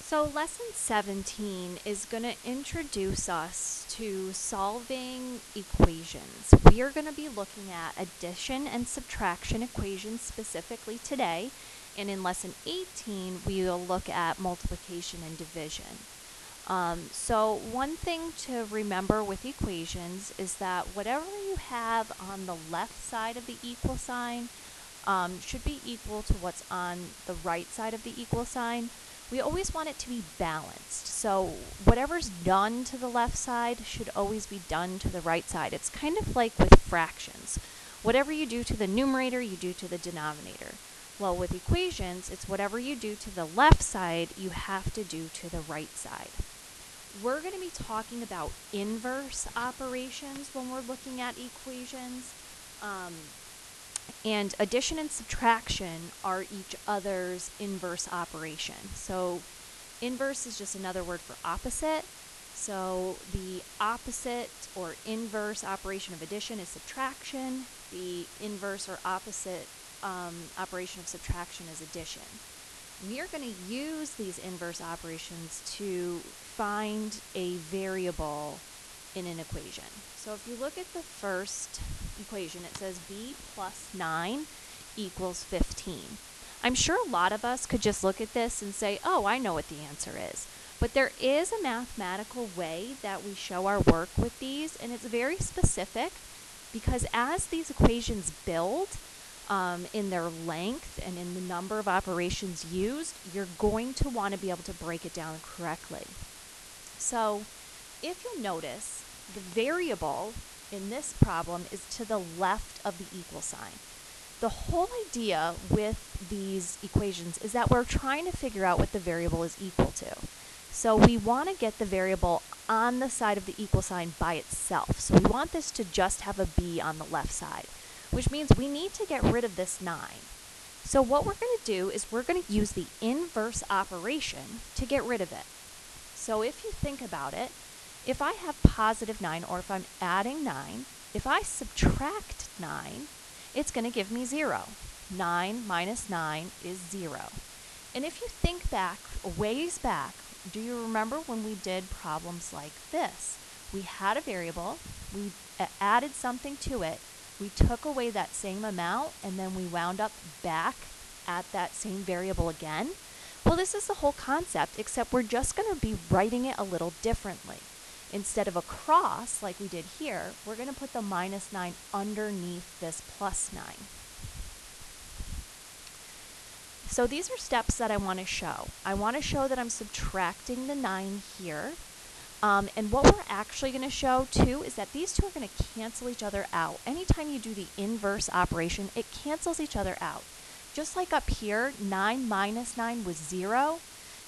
So lesson 17 is going to introduce us to solving equations. We are going to be looking at addition and subtraction equations specifically today, and in lesson 18 we will look at multiplication and division. So one thing to remember with equations is that whatever you have on the left side of the equal sign should be equal to what's on the right side of the equal sign. We always want it to be balanced. So whatever's done to the left side should always be done to the right side. It's kind of like with fractions. Whatever you do to the numerator, you do to the denominator. Well, with equations, it's whatever you do to the left side, you have to do to the right side. We're going to be talking about inverse operations when we're looking at equations. And addition and subtraction are each other's inverse operation. So inverse is just another word for opposite. So the opposite or inverse operation of addition is subtraction. The inverse or opposite operation of subtraction is addition. We are going to use these inverse operations to find a variable in an equation. So if you look at the first equation, it says b plus 9 equals 15. I'm sure a lot of us could just look at this and say, oh, I know what the answer is. But there is a mathematical way that we show our work with these, and it's very specific because as these equations build in their length and in the number of operations used, you're going to want to be able to break it down correctly. So if you'll notice, the variable in this problem is to the left of the equal sign. The whole idea with these equations is that we're trying to figure out what the variable is equal to. So we want to get the variable on the side of the equal sign by itself. So we want this to just have a b on the left side, which means we need to get rid of this 9. So what we're going to do is we're going to use the inverse operation to get rid of it. So if you think about it, if I have positive 9, or if I'm adding 9, if I subtract 9, it's going to give me 0. 9 minus 9 is 0. And if you think back, a ways back, do you remember when we did problems like this? We had a variable, we added something to it, we took away that same amount, and then we wound up back at that same variable again. Well, this is the whole concept, except we're just going to be writing it a little differently. Instead of a cross, like we did here, we're going to put the minus 9 underneath this plus 9. So these are steps that I want to show. I want to show that I'm subtracting the 9 here. And what we're actually going to show, too, is that these two are going to cancel each other out. Anytime you do the inverse operation, it cancels each other out. Just like up here, 9 minus 9 was 0,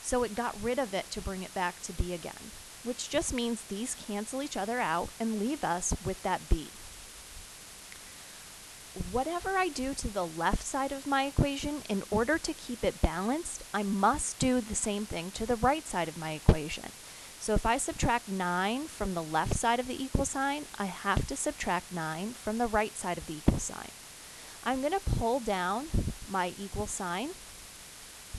so it got rid of it to bring it back to b again, which just means these cancel each other out and leave us with that b. Whatever I do to the left side of my equation, in order to keep it balanced, I must do the same thing to the right side of my equation. So if I subtract 9 from the left side of the equal sign, I have to subtract 9 from the right side of the equal sign. I'm going to pull down my equal sign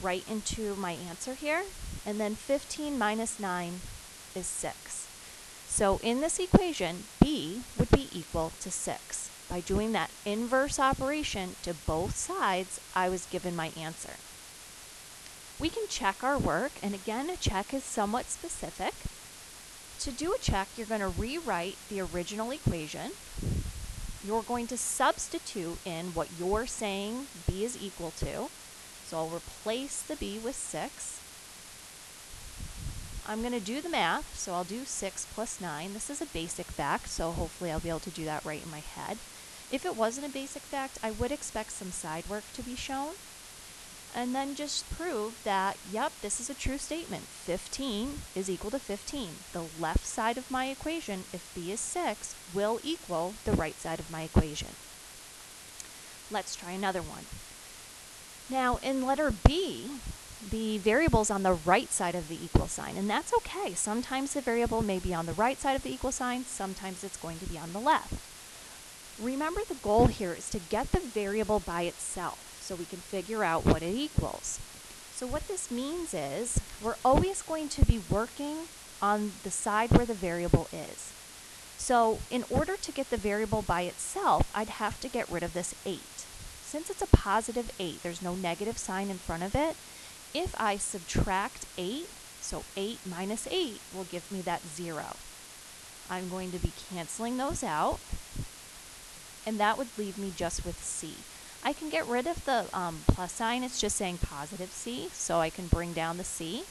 right into my answer here, and then 15 minus 9 is 6. So in this equation, b would be equal to 6. By doing that inverse operation to both sides, I was given my answer. We can check our work, and again, a check is somewhat specific. To do a check, you're going to rewrite the original equation. You're going to substitute in what you're saying b is equal to. So I'll replace the b with 6. I'm going to do the math, so I'll do 6 plus 9. This is a basic fact, so hopefully I'll be able to do that right in my head. If it wasn't a basic fact, I would expect some side work to be shown. And then just prove that, yep, this is a true statement. 15 is equal to 15. The left side of my equation, if b is 6, will equal the right side of my equation. Let's try another one. Now, in letter B, the variable's on the right side of the equal sign, and that's okay. Sometimes the variable may be on the right side of the equal sign, sometimes it's going to be on the left. Remember, the goal here is to get the variable by itself so we can figure out what it equals. So what this means is we're always going to be working on the side where the variable is. So in order to get the variable by itself, I'd have to get rid of this 8. Since it's a positive 8, there's no negative sign in front of it. If I subtract 8, so 8 minus 8 will give me that 0. I'm going to be canceling those out, and that would leave me just with C. I can get rid of the plus sign. It's just saying positive C, so I can bring down the C.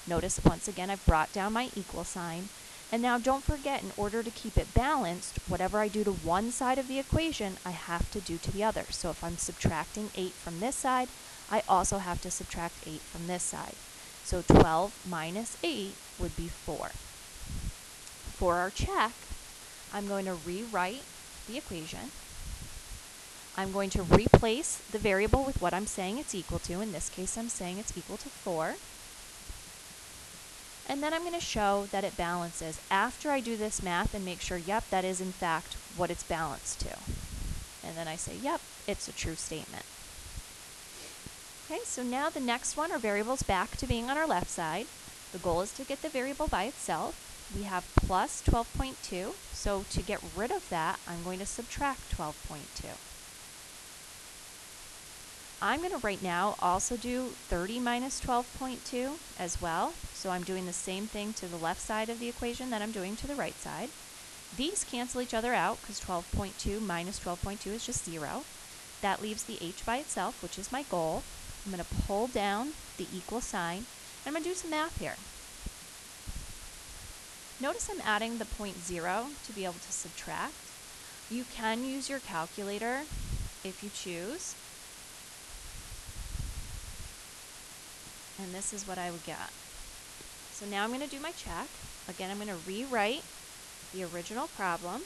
Notice once again I've brought down my equal sign. And now don't forget, in order to keep it balanced, whatever I do to one side of the equation, I have to do to the other. So if I'm subtracting 8 from this side, I also have to subtract 8 from this side. So 12 minus 8 would be 4. For our check, I'm going to rewrite the equation. I'm going to replace the variable with what I'm saying it's equal to. In this case, I'm saying it's equal to 4. And then I'm going to show that it balances after I do this math and make sure, yep, that is in fact what it's balanced to. And then I say, yep, it's a true statement. Okay, so now the next one, our variable's back to being on our left side. The goal is to get the variable by itself. We have plus 12.2, so to get rid of that, I'm going to subtract 12.2. I'm going to right now also do 30 minus 12.2 as well. So I'm doing the same thing to the left side of the equation that I'm doing to the right side. These cancel each other out because 12.2 minus 12.2 is just 0. That leaves the h by itself, which is my goal. I'm going to pull down the equal sign, and I'm going to do some math here. Notice I'm adding the 0 to be able to subtract. You can use your calculator if you choose. And this is what I would get. So now I'm going to do my check. Again, I'm going to rewrite the original problem.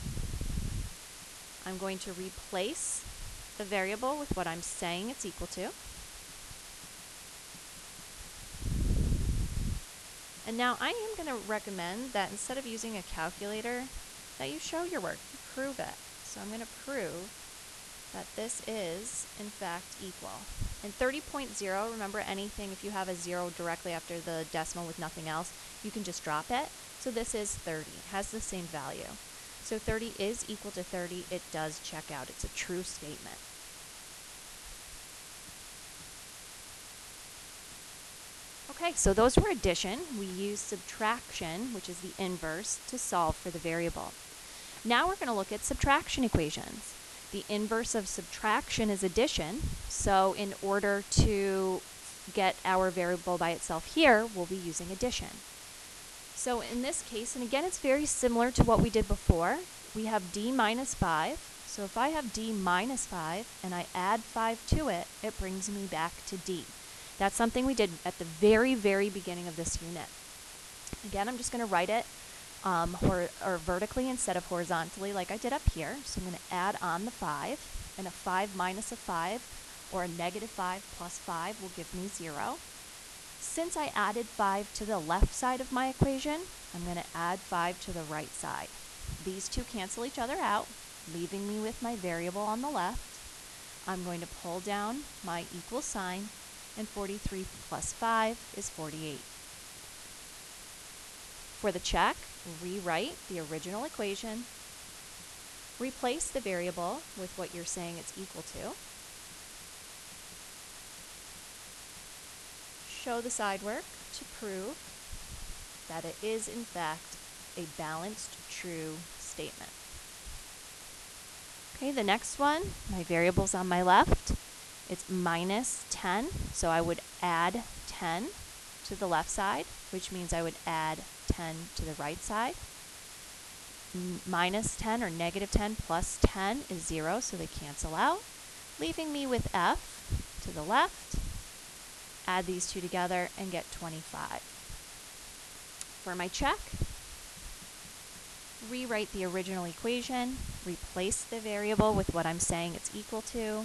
I'm going to replace the variable with what I'm saying it's equal to. And now I am going to recommend that instead of using a calculator, that you show your work, you prove it. So I'm going to prove that this is, in fact, equal. And 30.0, remember anything, if you have a 0 directly after the decimal with nothing else, you can just drop it. So this is 30, it has the same value. So 30 is equal to 30, it does check out, it's a true statement. Okay, so those were addition. We use subtraction, which is the inverse, to solve for the variable. Now we're going to look at subtraction equations. The inverse of subtraction is addition, so in order to get our variable by itself here, we'll be using addition. So in this case, and again it's very similar to what we did before, we have d minus 5. So if I have d minus 5 and I add 5 to it, it brings me back to d. That's something we did at the very, very beginning of this unit. Again, I'm just going to write it vertically instead of horizontally like I did up here. So I'm going to add on the 5, and a 5 minus a 5, or a negative 5 plus 5 will give me 0. Since I added 5 to the left side of my equation, I'm going to add 5 to the right side. These two cancel each other out, leaving me with my variable on the left. I'm going to pull down my equal sign, and 43 plus 5 is 48. For the check, rewrite the original equation, replace the variable with what you're saying it's equal to, show the side work to prove that it is in fact a balanced true statement. Okay, the next one, my variable's on my left. It's minus 10, so I would add 10 to the left side, which means I would add 10 to the right side. Minus 10 or negative 10 plus 10 is 0, so they cancel out, leaving me with f to the left. Add these two together and get 25. For my check, rewrite the original equation, replace the variable with what I'm saying it's equal to.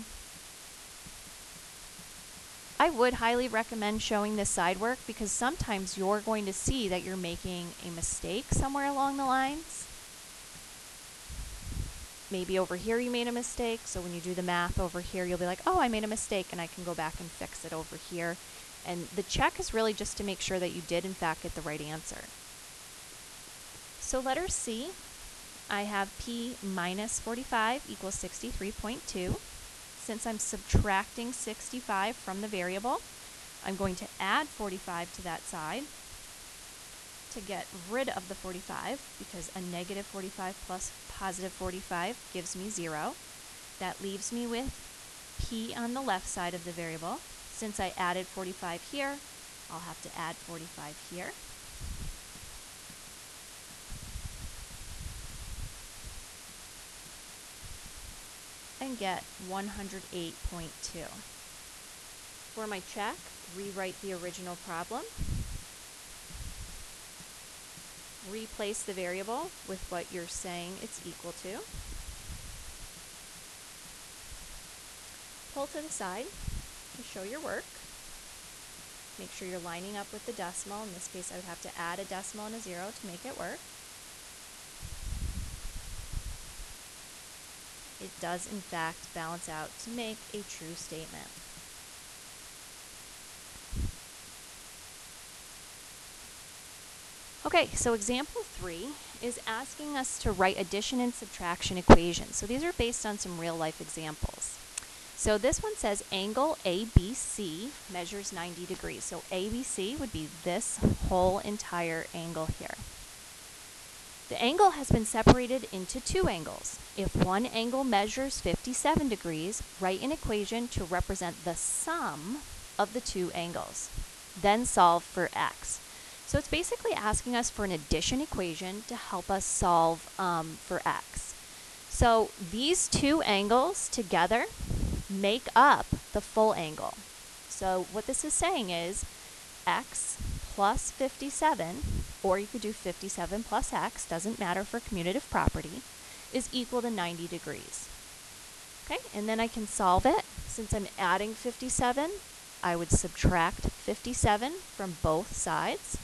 I would highly recommend showing this side work because sometimes you're going to see that you're making a mistake somewhere along the lines. Maybe over here you made a mistake, so when you do the math over here, you'll be like, oh, I made a mistake, and I can go back and fix it over here. And the check is really just to make sure that you did in fact get the right answer. So letter C, I have P minus 45 equals 63.2. Since I'm subtracting 65 from the variable, I'm going to add 45 to that side to get rid of the 45, because a negative 45 plus positive 45 gives me 0. That leaves me with P on the left side of the variable. Since I added 45 here, I'll have to add 45 here. And get 108.2. For my check, rewrite the original problem. Replace the variable with what you're saying it's equal to. Pull to the side to show your work. Make sure you're lining up with the decimal. In this case, I would have to add a decimal and a 0 to make it work. It does, in fact, balance out to make a true statement. Okay, so example 3 is asking us to write addition and subtraction equations. So these are based on some real-life examples. So this one says angle ABC measures 90 degrees. So ABC would be this whole entire angle here. The angle has been separated into two angles. If one angle measures 57 degrees, write an equation to represent the sum of the two angles. Then solve for x. So it's basically asking us for an addition equation to help us solve for x. So these two angles together make up the full angle. So what this is saying is x plus 57, or you could do 57 plus x, doesn't matter for commutative property, is equal to 90 degrees. Okay, and then I can solve it. Since I'm adding 57, I would subtract 57 from both sides.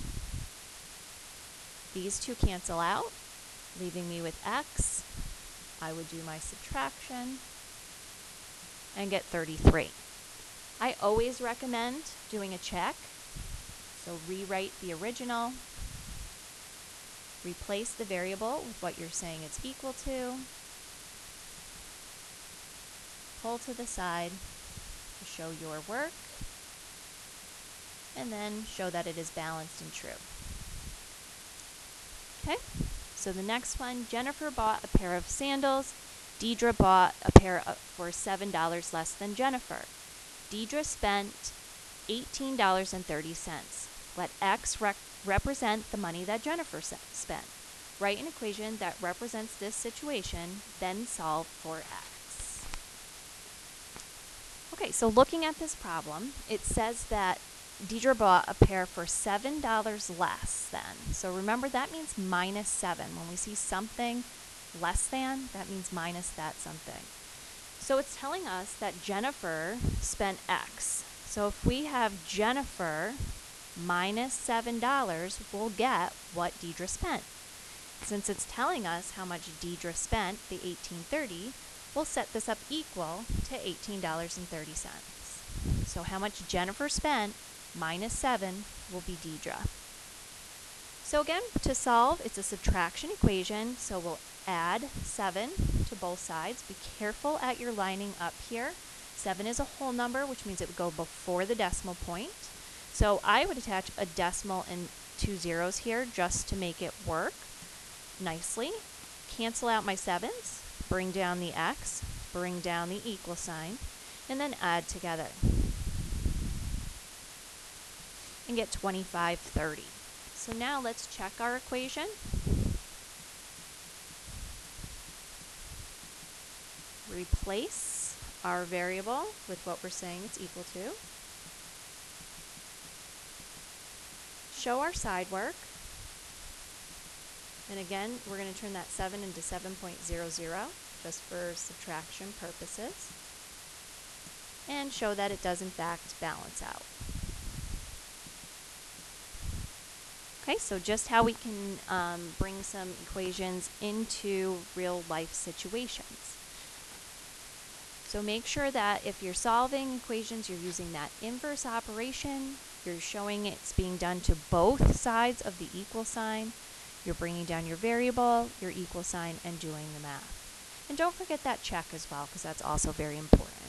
These two cancel out, leaving me with x. I would do my subtraction and get 33. I always recommend doing a check. So rewrite the original, replace the variable with what you're saying it's equal to, pull to the side to show your work, and then show that it is balanced and true. Okay, so the next one, Jennifer bought a pair of sandals. Deidre bought a pair for $7 less than Jennifer. Deidre spent $18.30. Let x represent the money that Jennifer spent. Write an equation that represents this situation, then solve for x. Okay, so looking at this problem, it says that Deidre bought a pair for $7 less than. So remember, that means minus 7. When we see something less than, that means minus that something. So it's telling us that Jennifer spent x. So if we have Jennifer minus $7, we'll get what Deidre spent. Since it's telling us how much Deidre spent, the $18.30, we'll set this up equal to $18.30. So how much Jennifer spent minus 7 will be Deidre. So again, to solve, it's a subtraction equation, so we'll add 7 to both sides. Be careful at your lining up here. 7 is a whole number, which means it would go before the decimal point. So I would attach a decimal and 2 zeros here just to make it work nicely. Cancel out my 7s, bring down the x, bring down the equal sign, and then add together. And get 25.30. So now let's check our equation. Replace our variable with what we're saying it's equal to. Show our side work. And again, we're going to turn that 7 into 7.00 just for subtraction purposes. And show that it does in fact balance out. Okay, so just how we can bring some equations into real life situations. So make sure that if you're solving equations, you're using that inverse operation. You're showing it's being done to both sides of the equal sign. You're bringing down your variable, your equal sign, and doing the math. And don't forget that check as well, because that's also very important.